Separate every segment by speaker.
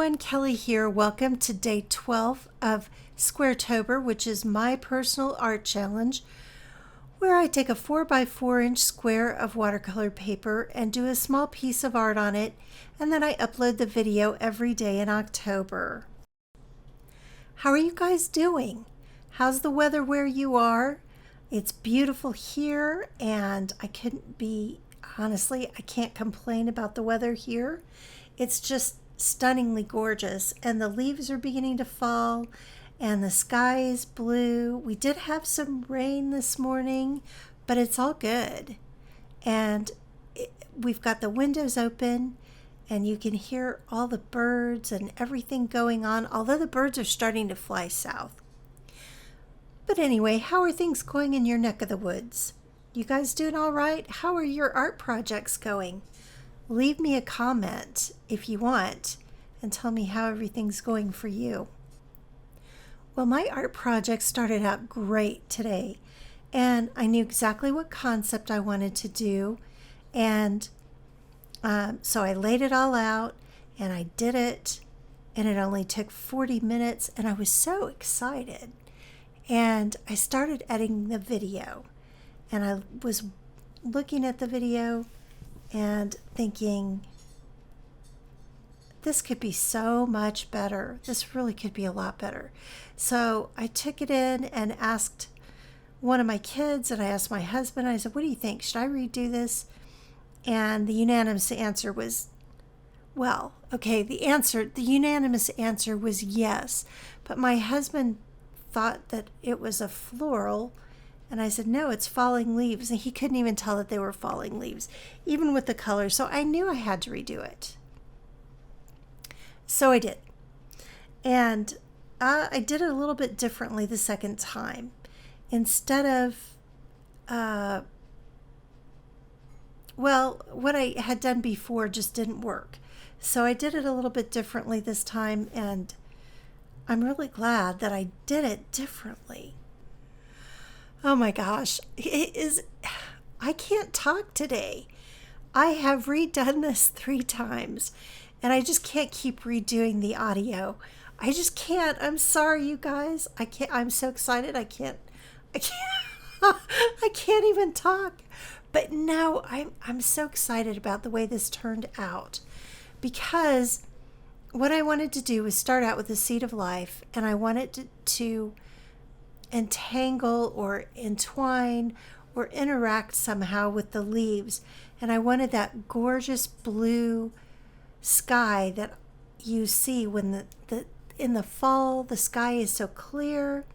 Speaker 1: everyone, Kelly here. Welcome to day 12 of Squaretober, which is my personal art challenge, where I take a 4x4 inch square of watercolor paper and do a small piece of art on it, and then I upload the video every day in October. How are you guys doing? How's the weather where you are? It's beautiful here, and I can't complain about the weather here. It's just stunningly gorgeous, and the leaves are beginning to fall and the sky is blue. We did have some rain this morning, but it's all good. And we've got the windows open and you can hear all the birds and everything going on, although the birds are starting to fly south. But anyway, how are things going in your neck of the woods? You guys doing all right? How are your art projects going? Leave me a comment if you want and tell me how everything's going for you. Well, my art project started out great today, and I knew exactly what concept I wanted to do, and so I laid it all out and I did it, and it only took 40 minutes, and I was so excited. And I started editing the video, and I was looking at the video and thinking, this could be so much better. This really could be a lot better. So I took it in and asked one of my kids, and I asked my husband, I said, what do you think? Should I redo this? And the unanimous answer was, the unanimous answer was yes. But my husband thought that it was a floral, and I said, no, it's falling leaves. And he couldn't even tell that they were falling leaves, even with the color. So I knew I had to redo it. So I did. And I did it a little bit differently the second time. Instead of, what I had done before just didn't work. So I did it a little bit differently this time, and I'm really glad that I did it differently. Oh my gosh, I can't talk today. I have redone this 3 times, and I just can't keep redoing the audio. I just can't. I'm sorry, you guys. I can't. I'm so excited. I can't I can't even talk. But no, I'm so excited about the way this turned out, because what I wanted to do was start out with the seed of life, and I wanted to entangle or entwine or interact somehow with the leaves. And I wanted that gorgeous blue sky that you see when in the fall the sky is so clear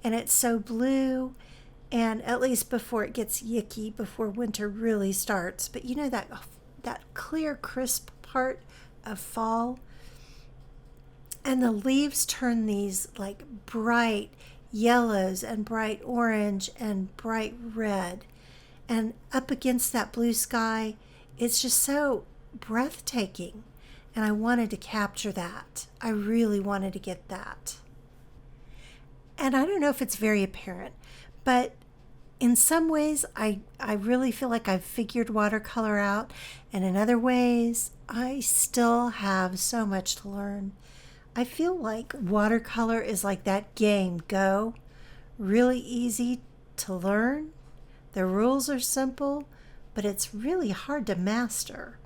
Speaker 1: and it's so blue, and at least before it gets yicky, before winter really starts. But you know that clear, crisp part of fall, and the leaves turn these like bright yellows and bright orange and bright red, and up against that blue sky, it's just so breathtaking. And I wanted to capture that. I really wanted to get that. And I don't know if it's very apparent, but in some ways I really feel like I've figured watercolor out, and in other ways I still have so much to learn. I feel like watercolor is like that game Go, really easy to learn. The rules are simple, but it's really hard to master.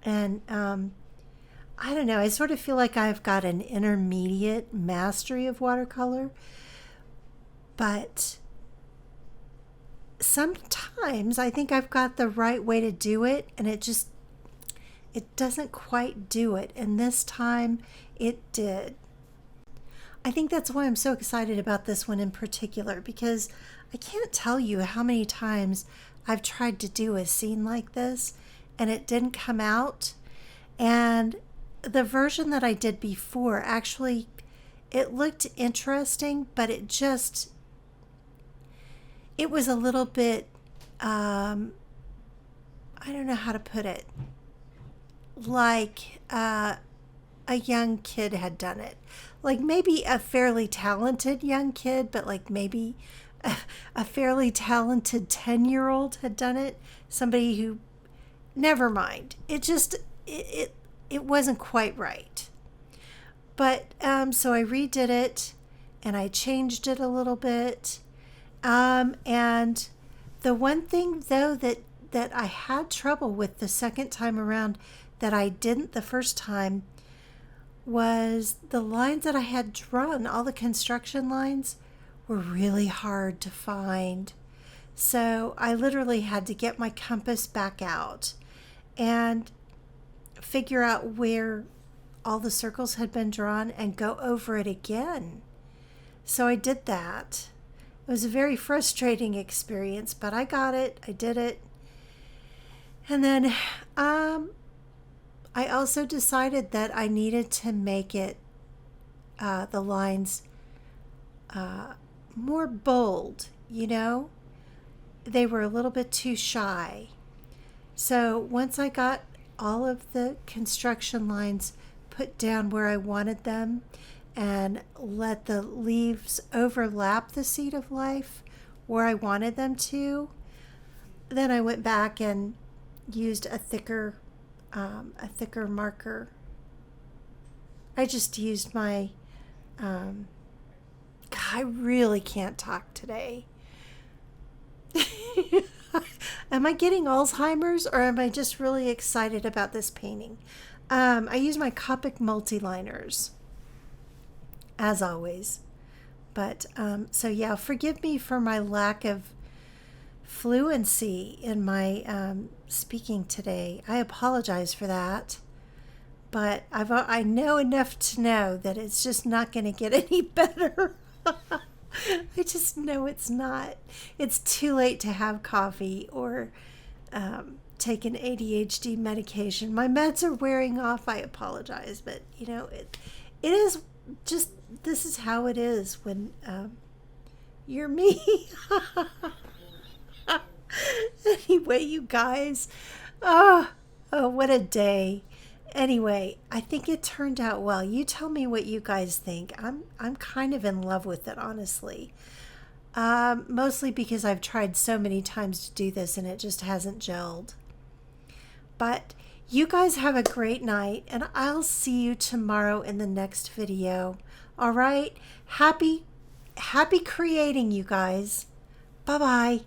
Speaker 1: And I don't know, I sort of feel like I've got an intermediate mastery of watercolor, but sometimes I think I've got the right way to do it, and it doesn't quite do it. And this time it did. I think that's why I'm so excited about this one in particular, because I can't tell you how many times I've tried to do a scene like this and it didn't come out. And the version that I did before, actually, it looked interesting, but it was a little bit, I don't know how to put it, like a young kid had done it. Like maybe a fairly talented young kid, but like maybe a fairly talented 10-year-old had done it. Somebody who, never mind. It wasn't quite right. But so I redid it and I changed it a little bit. And the one thing though that I had trouble with the second time around that I didn't the first time was the lines that I had drawn, all the construction lines were really hard to find. So I literally had to get my compass back out and figure out where all the circles had been drawn and go over it again. So I did that. It was a very frustrating experience, but I got it. I did it. And then I also decided that I needed to make it, the lines, more bold, you know? They were a little bit too shy. So once I got all of the construction lines put down where I wanted them and let the leaves overlap the seed of life where I wanted them to, then I went back and used a thicker marker. I just used my, God, I really can't talk today. Am I getting Alzheimer's or am I just really excited about this painting? I use my Copic multi-liners, as always. But, so yeah, forgive me for my lack of fluency in my speaking today. I apologize for that. But I know enough to know that it's just not going to get any better. I just know it's not. It's too late to have coffee or take an ADHD medication. My meds are wearing off. I apologize, but you know, it is just, this is how it is when you're me. Anyway, you guys, oh, what a day. Anyway, I think it turned out well. You tell me what you guys think. I'm kind of in love with it, honestly. Mostly because I've tried so many times to do this and it just hasn't gelled. But you guys have a great night and I'll see you tomorrow in the next video. All right? Happy creating, you guys. Bye-bye.